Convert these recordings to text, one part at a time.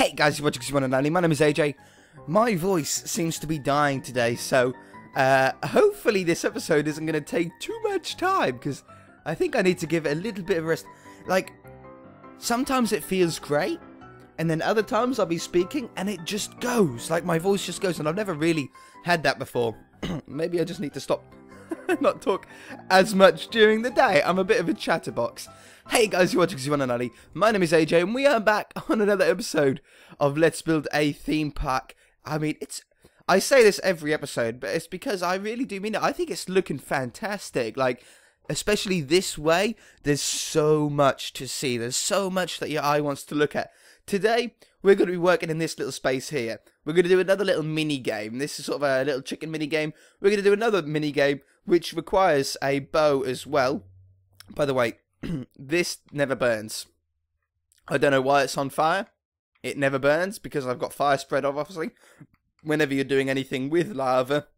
Hey guys, you're watching One and Only. My name is AJ. My voice seems to be dying today, so hopefully this episode isn't going to take too much time, because I think I need to give it a little bit of rest. Like, sometimes it feels great, and then other times I'll be speaking and it just goes. Like, my voice just goes, and I've never really had that before. Maybe I just need to stop not talk as much during the day. I'm a bit of a chatterbox. Hey guys, you're watching One and Only. My name is AJ, and we are back on another episode of Let's Build a Theme Park. I mean, I say this every episode, but it's because I really do mean it. I think it's looking fantastic. Like, especially this way, there's so much to see. There's so much that your eye wants to look at. Today, we're going to be working in this little space here. We're going to do another little mini game. This is sort of a little chicken mini game. We're going to do another mini game, which requires a bow as well. By the way, this never burns. I don't know why it's on fire. It never burns because I've got fire spread off, obviously. Whenever you're doing anything with lava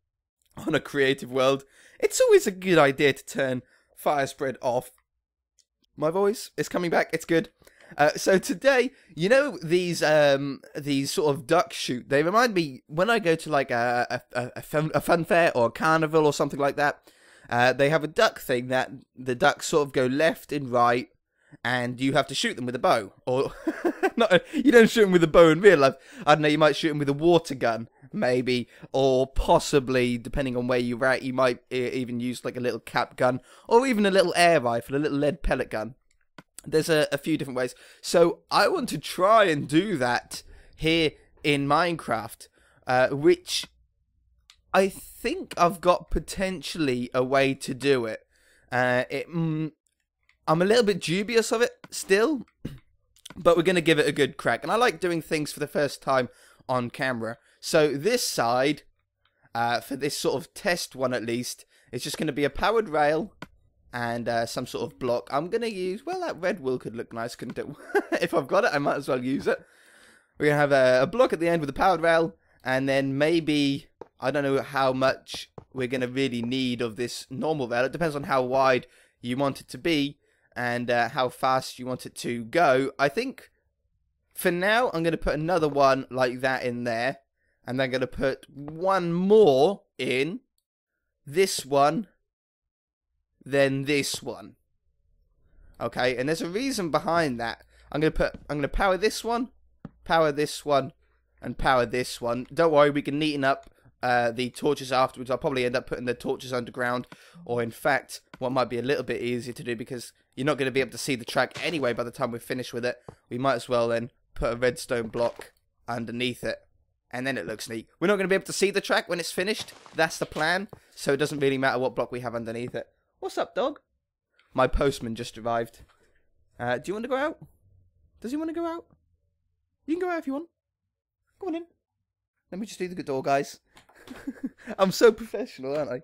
on a creative world, it's always a good idea to turn fire spread off. My voice is coming back. It's good. So today, you know, these sort of duck shoot, they remind me when I go to like a fun fair or a carnival or something like that. They have a duck thing that the ducks sort of go left and right, and you have to shoot them with a bow. Or you don't shoot them with a bow in real life. I don't know, you might shoot them with a water gun, maybe, or possibly, depending on where you're at, you might even use like a little cap gun, or even a little air rifle, a little lead pellet gun. There's a few different ways. So I want to try and do that here in Minecraft, which I think I've got potentially a way to do it. I'm a little bit dubious of it still, but we're going to give it a good crack. And I like doing things for the first time on camera. So this side, for this sort of test one at least, is just going to be a powered rail and some sort of block. I'm going to use, well, that red wool could look nice, couldn't it? If I've got it, I might as well use it. We're going to have a block at the end with a powered rail, and then maybe, I don't know how much we're going to really need of this normal rail. It depends on how wide you want it to be and how fast you want it to go. I think for now I'm going to put another one like that in there, and then I'm going to put one more in, this one, then this one. Okay, and there's a reason behind that. I'm going to power this one, and power this one. Don't worry, we can neaten up the torches afterwards. I'll probably end up putting the torches underground, or in fact, what might be a little bit easier to do, because you're not going to be able to see the track anyway by the time we're finished with it, we might as well then put a redstone block underneath it, and then it looks neat. We're not going to be able to see the track when it's finished. That's the plan, so it doesn't really matter what block we have underneath it. What's up, dog? My postman just arrived. Do you want to go out? Does he want to go out? You can go out if you want. Go on in. Let me just do the good door, guys. I'm so professional, aren't I?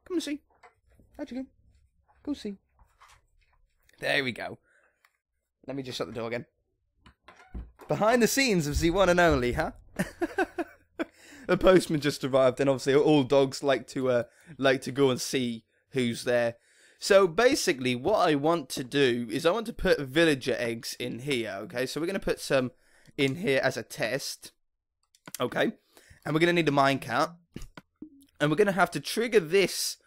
Come and see. How'd you go? Go see. There we go. Let me just shut the door again. Behind the scenes of the One and Only, huh? The postman just arrived, and obviously all dogs like to go and see who's there. So basically, what I want to do is I want to put villager eggs in here. Okay, so we're going to put some in here as a test. Okay, and we're going to need a minecart, and we're going to have to trigger this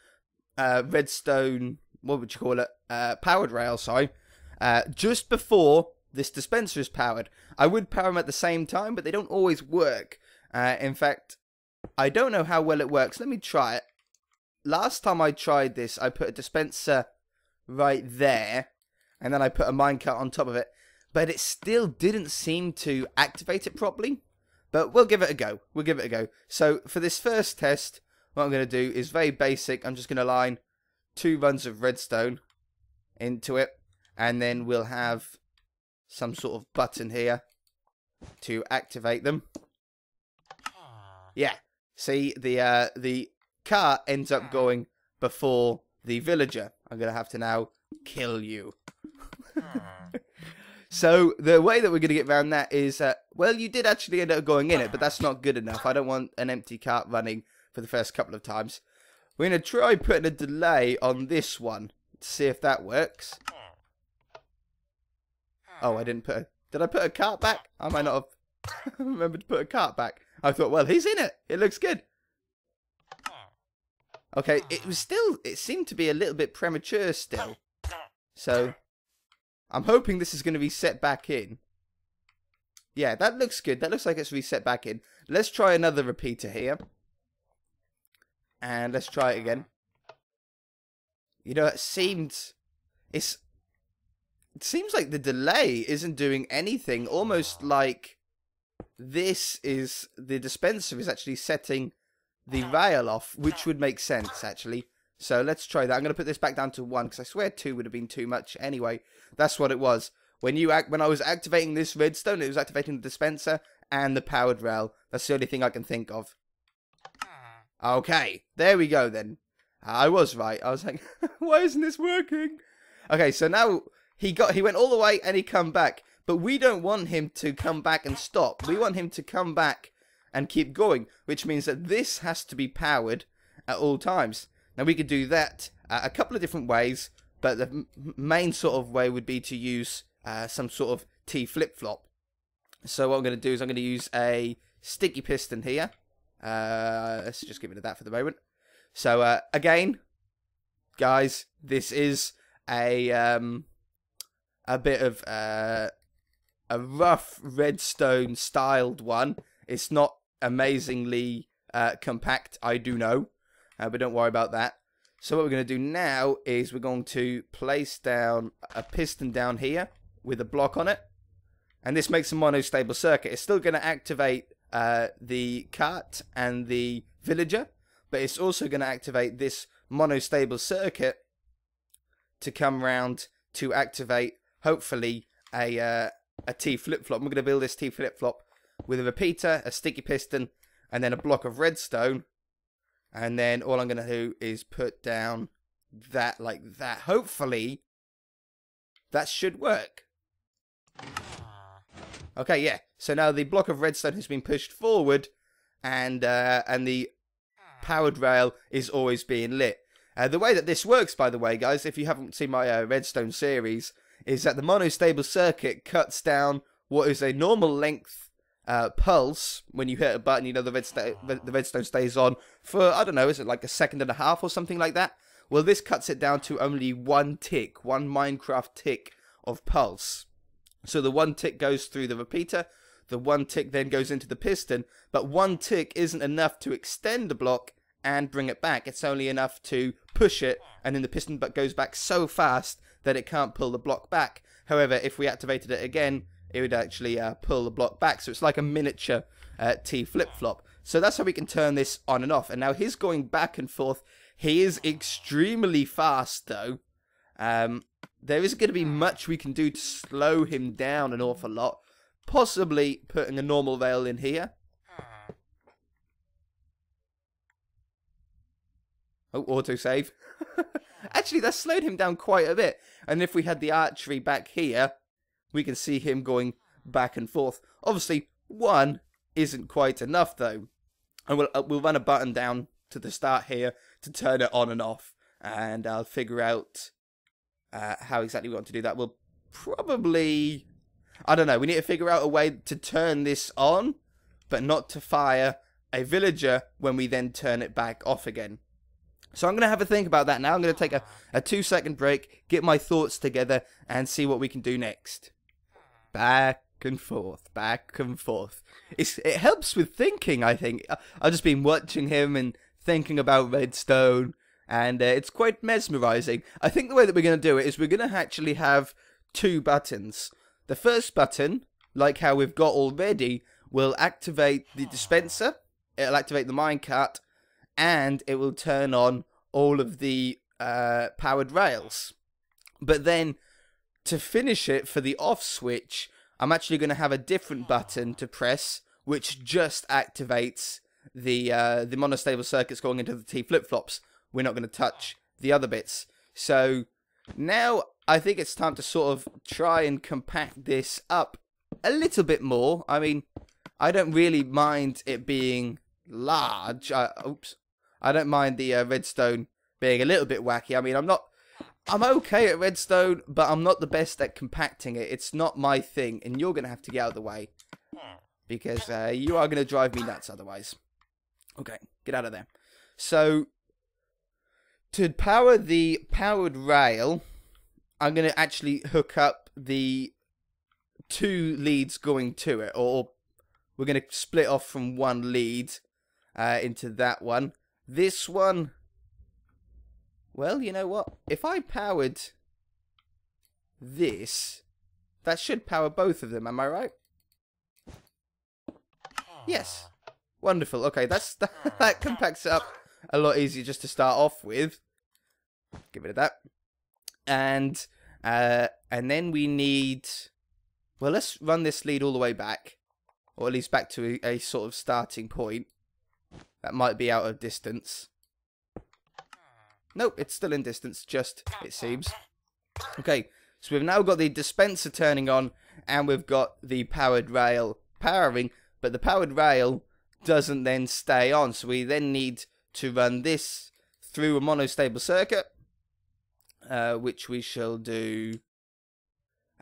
redstone, what would you call it, powered rail, sorry, just before this dispenser is powered. I would power them at the same time, but they don't always work. In fact, I don't know how well it works. Let me try it. Last time I tried this, I put a dispenser right there, and then I put a minecart on top of it, but it still didn't seem to activate it properly. But we'll give it a go. We'll give it a go. So for this first test, what I'm going to do is very basic. I'm just going to line 2 runs of redstone into it, and then we'll have some sort of button here to activate them. Yeah. See, the car ends up going before the villager. I'm going to have to now kill you. So the way that we're going to get around that is, well, you did actually end up going in it, but that's not good enough. I don't want an empty cart running for the first couple of times. We're going to try putting a delay on this one to see if that works. Oh, I didn't put a... Did I put a cart back? I might not have... Remember to put a cart back. I thought, well, he's in it. It looks good. Okay, it seemed to be a little bit premature still. So, I'm hoping this is going to be set back in. Yeah, that looks good. That looks like it's reset back in. Let's try another repeater here. And let's try it again. You know, it seems like the delay isn't doing anything. Almost like the dispenser is actually setting the rail off, which would make sense, actually. So let's try that. I'm going to put this back down to 1, because I swear 2 would have been too much anyway. That's what it was. When I was activating this redstone, it was activating the dispenser and the powered rail. That's the only thing I can think of. Okay, there we go then. I was right. I was like, why isn't this working? Okay, so now he went all the way and he come back. But we don't want him to come back and stop. We want him to come back and keep going, which means that this has to be powered at all times. Now, we could do that a couple of different ways, but the main sort of way would be to use some sort of T flip-flop. So what I'm going to do is I'm going to use a sticky piston here. Let's just get rid of that for the moment. So, again, guys, this is a bit of a rough redstone styled one. It's not amazingly compact, I do know, but don't worry about that. So what we're going to do now is we're going to place down a piston down here with a block on it, and this makes a monostable circuit. It's still going to activate the cart and the villager, but it's also going to activate this monostable circuit to come round to activate, hopefully, a T flip-flop. We're going to build this T flip-flop with a repeater, a sticky piston, and then a block of redstone. And then all I'm going to do is put down that like that. Hopefully, that should work. Okay, yeah. So now the block of redstone has been pushed forward, and the powered rail is always being lit. The way that this works, by the way, guys, if you haven't seen my redstone series, is that the monostable circuit cuts down what is a normal length pulse. When you hit a button, you know the redstone stays on for, I don't know, is it like a second and a half or something like that? Well, this cuts it down to only one tick, one Minecraft tick of pulse. So the one tick goes through the repeater, the one tick then goes into the piston, but one tick isn't enough to extend the block and bring it back. It's only enough to push it, and then the piston goes back so fast that it can't pull the block back. However, if we activated it again, it would actually pull the block back. So it's like a miniature T flip-flop. So that's how we can turn this on and off. And now he's going back and forth. He is extremely fast, though. There isn't going to be much we can do to slow him down an awful lot. Possibly putting a normal rail in here. Oh, autosave. Actually, that slowed him down quite a bit. And if we had the archery back here, we can see him going back and forth. Obviously, one isn't quite enough, though. And we'll run a button down to the start here to turn it on and off. And I'll figure out how exactly we want to do that. We'll probably, I don't know, we need to figure out a way to turn this on, but not to fire a villager when we then turn it back off again. So I'm going to have a think about that now. I'm going to take a 2-second break, get my thoughts together, and see what we can do next. Back and forth, back and forth. It helps with thinking, I think. I've just been watching him and thinking about redstone, and it's quite mesmerizing. I think the way that we're going to do it is we're going to actually have 2 buttons. The first button, like how we've got already, will activate the dispenser. It'll activate the minecart, and it will turn on all of the powered rails. But then, to finish it for the off switch, I'm actually going to have a different button to press, which just activates the monostable circuits going into the T flip-flops. We're not going to touch the other bits. So, now I think it's time to sort of try and compact this up a little bit more. I mean, I don't really mind it being large. I don't mind the redstone being a little bit wacky. I mean, I'm okay at redstone, but I'm not the best at compacting it. It's not my thing, and you're going to have to get out of the way. because you are going to drive me nuts otherwise. Okay, get out of there. So, to power the powered rail, I'm going to actually hook up the 2 leads going to it, or we're going to split off from 1 lead into that one. This one, well, you know what? If I powered this, that should power both of them, am I right? Yes. Wonderful. Okay, that compacts it up a lot easier just to start off with. Get rid of that. And then we need... Well, let's run this lead all the way back. Or at least back to a sort of starting point. That might be out of distance. Nope, it's still in distance, just, it seems. Okay, so we've now got the dispenser turning on, and we've got the powered rail powering, but the powered rail doesn't then stay on, so we then need to run this through a monostable circuit, which we shall do.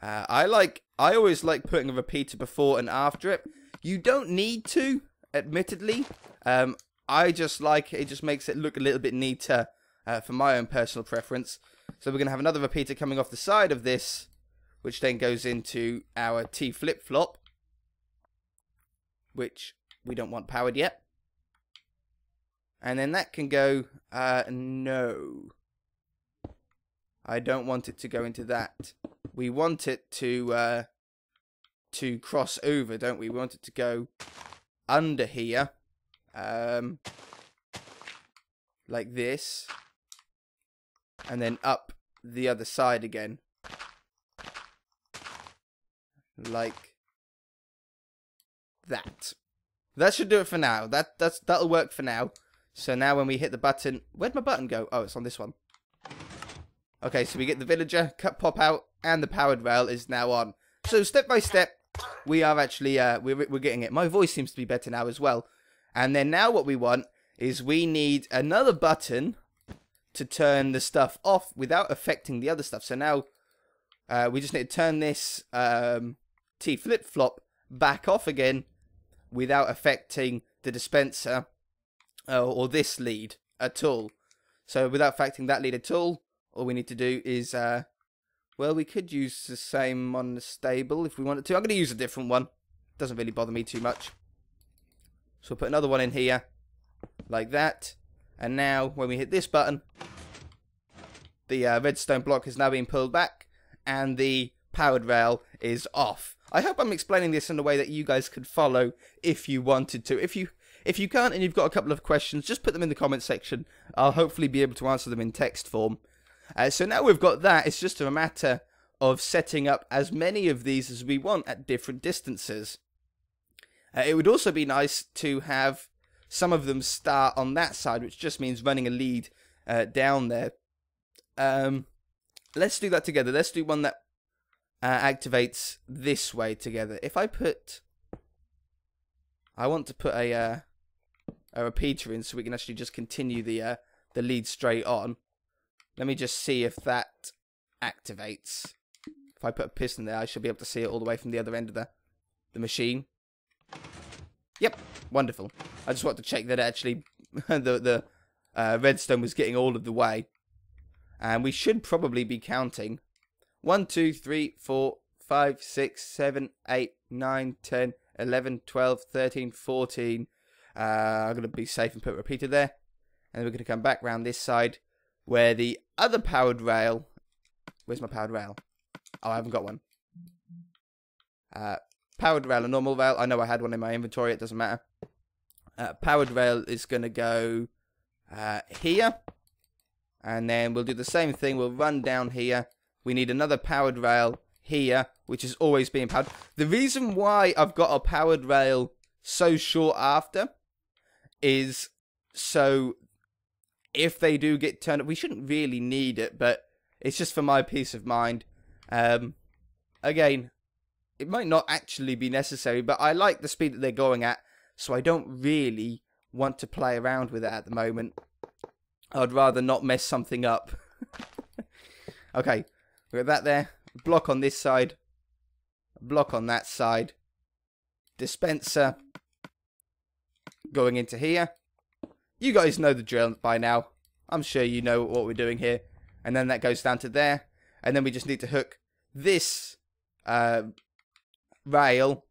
I always like putting a repeater before and after it. You don't need to, admittedly. I just like it. It just makes it look a little bit neater for my own personal preference. So we're going to have another repeater coming off the side of this, which then goes into our T flip-flop, which we don't want powered yet. And then that can go, no. I don't want it to go into that. We want it to cross over, don't we? We want it to go under here, like this, and then up the other side again, like that. That should do it for now. That'll work for now. So now when we hit the button, where'd my button go? Oh, it's on this one. Okay, so we get the villager, pop out, and the powered rail is now on. So step by step, we are actually, we're getting it. My voice seems to be better now as well. And then now what we want is we need another button to turn the stuff off without affecting the other stuff. So now we just need to turn this T flip-flop back off again without affecting the dispenser or this lead at all. So without affecting that lead at all we need to do is, well, we could use the same monostable if we wanted to. I'm going to use a different one. Doesn't really bother me too much. So we'll put another one in here, like that. And now, when we hit this button, the redstone block has now been pulled back, and the powered rail is off. I hope I'm explaining this in a way that you guys could follow if you wanted to. If you can't and you've got a couple of questions, just put them in the comment section. I'll hopefully be able to answer them in text form. So now we've got that, it's just a matter of setting up as many of these as we want at different distances. It would also be nice to have some of them start on that side, which just means running a lead down there. Let's do that together. Let's do one that activates this way together. If I want to put a repeater in so we can actually just continue the lead straight on. Let me just see if that activates. If I put a piston there, I should be able to see it all the way from the other end of the machine. Yep, wonderful. I just want to check that actually the redstone was getting all of the way. And we should probably be counting 1, 2, 3, 4, 5, 6, 7, 8, 9, 10, 11, 12, 13, 14. I'm going to be safe and put a repeater there. And then we're going to come back round this side where the other powered rail... Where's my powered rail? Oh, I haven't got one. Powered rail, a normal rail. I know I had one in my inventory. It doesn't matter. Powered rail is going to go here. And then we'll do the same thing. We'll run down here. We need another powered rail here, which is always being powered. The reason why I've got a powered rail so short after is so if they do get turned up, we shouldn't really need it, but it's just for my peace of mind. Again, it might not actually be necessary, but I like the speed that they're going at, so I don't really want to play around with it at the moment. I'd rather not mess something up. Okay, we got that there. Block on this side. Block on that side. dispenser going into here. You guys know the drill by now. I'm sure you know what we're doing here. And then that goes down to there. And then we just need to hook this rail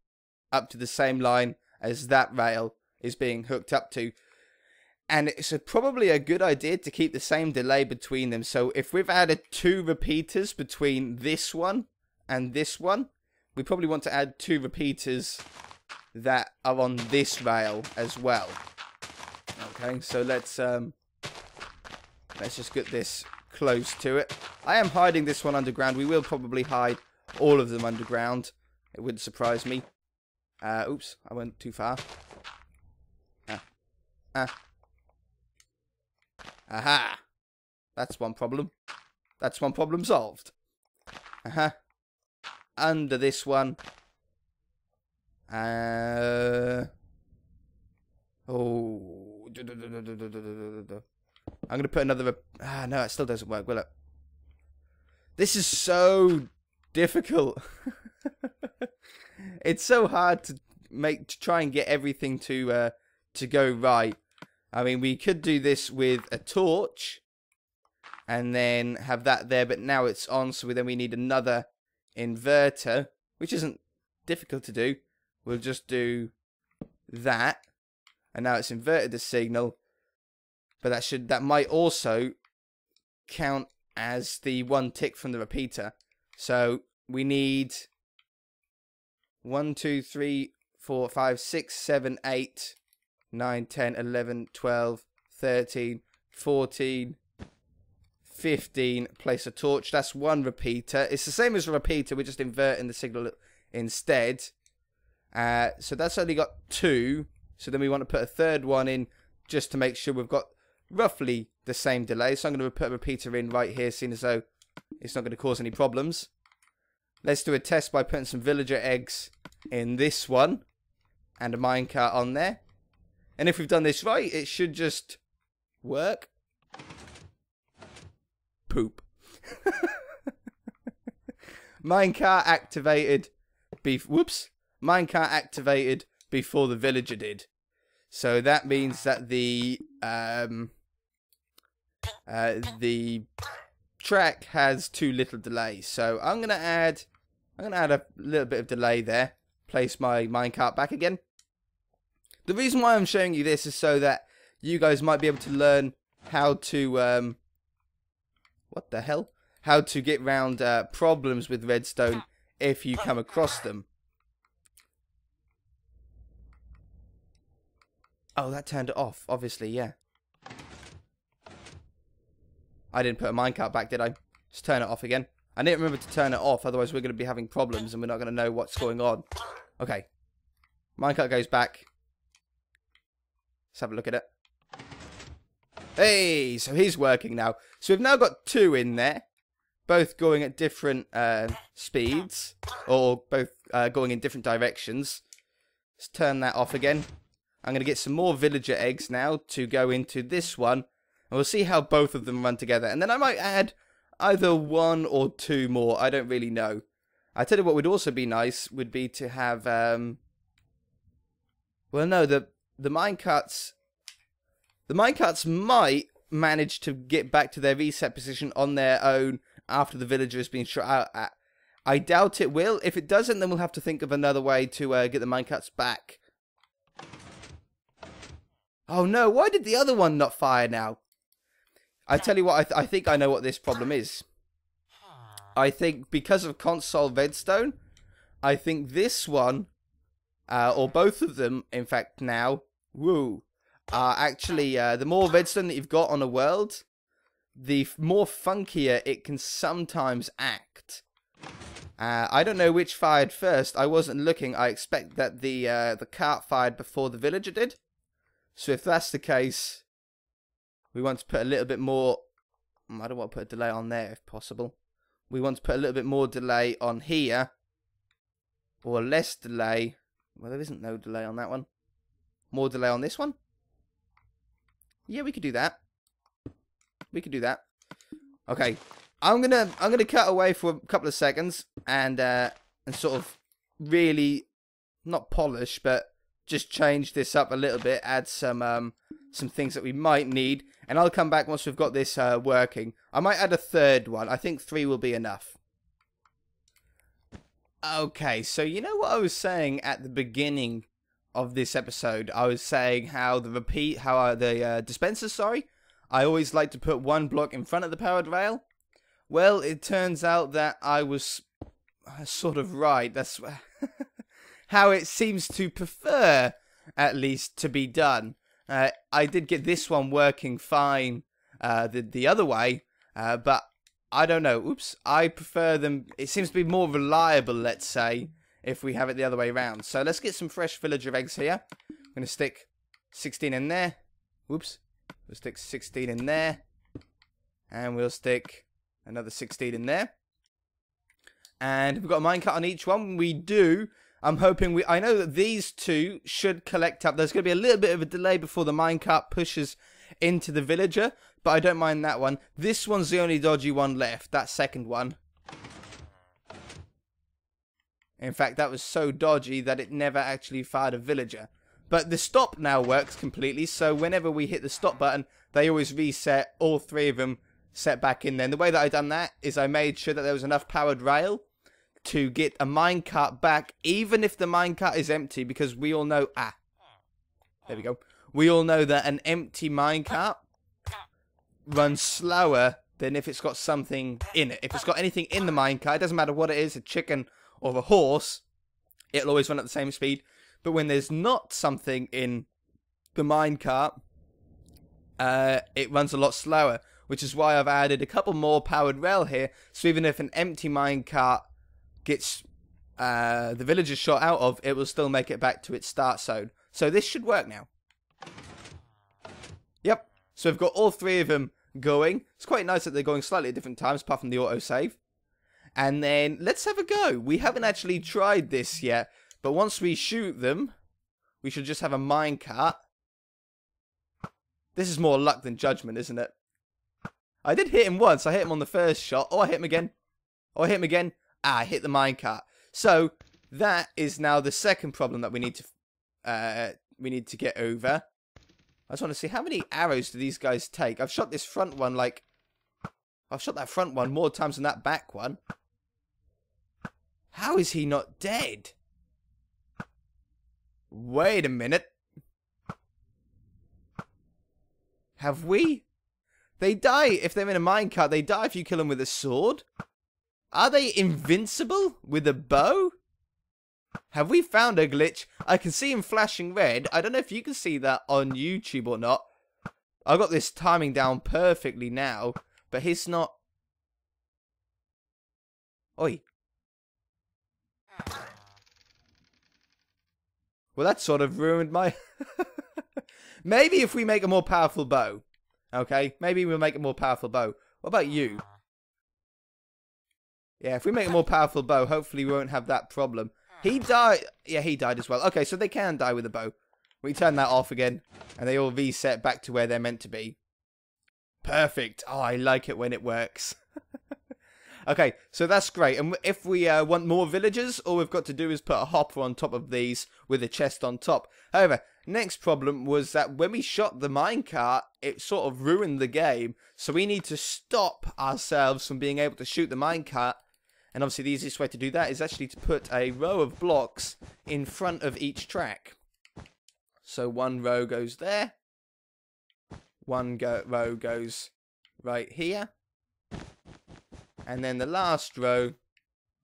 up to the same line as that rail is being hooked up to. And it's probably a good idea to keep the same delay between them. So if we've added 2 repeaters between this one and this one, we probably want to add 2 repeaters that are on this rail as well. Okay, so let's just get this close to it. I am hiding this one underground. We will probably hide all of them underground. It wouldn't surprise me. Oops, I went too far. Aha! That's one problem. That's one problem solved. Under this one. Oh. I'm going to put another... no, it still doesn't work, will it? This is so difficult. It's so hard to try and get everything to go right. I mean, we could do this with a torch and then have that there, but now it's on, so then we need another inverter, which isn't difficult to do. We'll just do that, and now it's inverted the signal, but that might also count as the 1 tick from the repeater. So we need 1, 2, 3, 4, 5, 6, 7, 8, 9, 10, 11, 12, 13, 14, 15. Place a torch. That's 1 repeater. It's the same as a repeater. We're just inverting the signal instead. So that's only got 2. So then we want to put a 3rd one in just to make sure we've got roughly the same delay. So I'm going to put a repeater in right here, seeing as though it's not going to cause any problems. Let's do a test by putting some villager eggs in this one and a minecart on there. And if we've done this right, it should just work. Poop. Minecart activated. Whoops. Minecart activated before the villager did. So that means that the track has too little delay. So I'm gonna add a little bit of delay there. Place my minecart back again. The reason why I'm showing you this is so that you guys might be able to learn how to what the hell? How to get around problems with redstone if you come across them. Oh, that turned it off, obviously, yeah. I didn't put a minecart back, did I? Just turn it off again. I didn't remember to turn it off, otherwise we're going to be having problems and we're not going to know what's going on. Okay. Minecart goes back. Let's have a look at it. Hey, so he's working now. So we've now got 2 in there, both going at different speeds, or both going in different directions. Let's turn that off again. I'm going to get some more villager eggs now to go into this one, and we'll see how both of them run together. And then I might add either 1 or 2 more. I don't really know. I tell you what would also be nice would be to have well, no, the minecarts might manage to get back to their reset position on their own after the villager has been shot out at. I doubt it will. If it doesn't, then we'll have to think of another way to get the minecarts back. Oh no, why did the other one not fire now? I tell you what, I think I know what this problem is. I think because of console redstone, I think this one, or both of them, in fact now, are actually, the more redstone that you've got on a world, the more funkier it can sometimes act. I don't know which fired first. I wasn't looking. I expect that the cart fired before the villager did. So if that's the case, we want to put a little bit more... I don't want to put a delay on there if possible. We want to put a little bit more delay on here. Or less delay. Well, there isn't no delay on that one. More delay on this one? Yeah, we could do that. We could do that. Okay. I'm gonna cut away for a couple of seconds and sort of really not polish, but just change this up a little bit, add some things that we might need, and I'll come back once we've got this working. I might add a third one. I think 3 will be enough. Okay, so you know what I was saying at the beginning of this episode? I was saying how the dispensers, sorry, I always like to put one block in front of the powered rail. Well, it turns out that I was sort of right. That's how it seems to prefer, at least, to be done. I did get this one working fine the other way, but I don't know. Oops, I prefer them. It seems to be more reliable, let's say, if we have it the other way around. So let's get some fresh villager eggs here. I'm going to stick 16 in there. Whoops. We'll stick 16 in there. And we'll stick another 16 in there. And we've got a minecart on each one. We do. I'm hoping I know that these two should collect up. There's going to be a little bit of a delay before the minecart pushes into the villager, but I don't mind that one. This one's the only dodgy one left, that second one. In fact, that was so dodgy that it never actually fired a villager. But the stop now works completely, so whenever we hit the stop button, they always reset, all 3 of them set back in there. And the way that I done that is I made sure that there was enough powered rail to get a minecart back, even if the minecart is empty, because we all know... there we go. We all know that an empty minecart runs slower than if it's got something in it. If it's got anything in the minecart, it doesn't matter what it is, a chicken or a horse, it'll always run at the same speed. But when there's not something in the minecart, it runs a lot slower, which is why I've added a couple more powered rail here, so even if an empty minecart gets the villager shot out of, it will still make it back to its start zone. So this should work now. Yep, so we've got all 3 of them going. It's quite nice that they're going slightly at different times, apart from the autosave. And then, let's have a go. We haven't actually tried this yet, but once we shoot them, we should just have a minecart. This is more luck than judgment, isn't it? I did hit him once. I hit him on the first shot. Oh, I hit him again. Oh, I hit him again. I hit the minecart. So, that is now the second problem that we need to get over. I just want to see, how many arrows do these guys take? I've shot this front one I've shot that front one more times than that back one. How is he not dead? Wait a minute. Have we? They die if they're in a minecart. They die if you kill them with a sword. Are they invincible with a bow? Have we found a glitch? I can see him flashing red. I don't know if you can see that on YouTube or not. I've got this timing down perfectly now, but he's not. Oi. Well, that sort of ruined my... Maybe if we make a more powerful bow. Okay, maybe we'll make a more powerful bow. What about you? Yeah, if we make a more powerful bow, hopefully we won't have that problem. He died. Yeah, he died as well. Okay, so they can die with a bow. We turn that off again, and they all reset back to where they're meant to be. Perfect. Oh, I like it when it works. Okay, so that's great. And if we want more villagers, all we've got to do is put a hopper on top of these with a chest on top. However, next problem was that when we shot the minecart, it sort of ruined the game. So we need to stop ourselves from being able to shoot the minecart. And obviously the easiest way to do that is actually to put a row of blocks in front of each track. So one row goes there. One row goes right here. And then the last row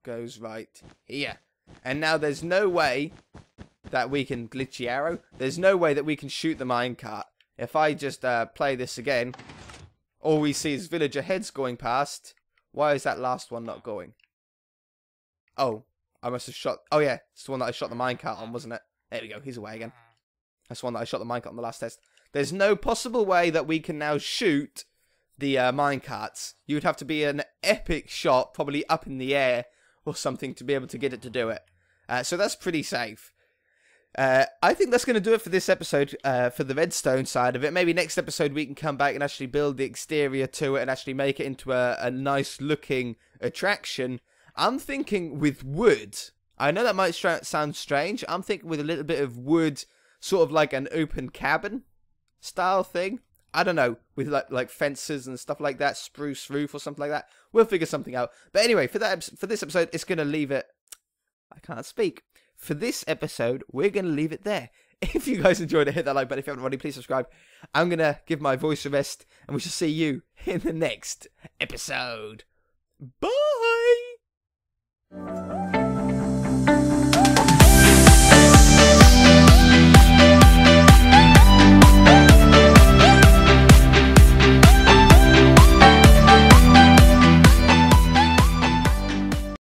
goes right here. And now there's no way that we can glitchy arrow. There's no way that we can shoot the minecart. If I just play this again, all we see is villager heads going past. Why is that last one not going? Oh, I must have shot... Oh yeah, it's the one that I shot the minecart on, wasn't it? There we go, he's away again. That's the one that I shot the minecart on the last test. There's no possible way that we can now shoot the minecarts. You would have to be an epic shot, probably up in the air or something, to be able to get it to do it. So that's pretty safe. I think that's going to do it for this episode, for the redstone side of it. Maybe next episode we can come back and actually build the exterior to it and actually make it into a nice looking attraction. I'm thinking with wood. I know that might sound strange. I'm thinking with a little bit of wood, sort of like an open cabin style thing. I don't know, with like fences and stuff like that, spruce roof or something like that. We'll figure something out. But anyway, for this episode, it's going to leave it... I can't speak. For this episode, we're going to leave it there. If you guys enjoyed it, hit that like button. If you haven't already, please subscribe. I'm going to give my voice a rest, and we shall see you in the next episode. Bye!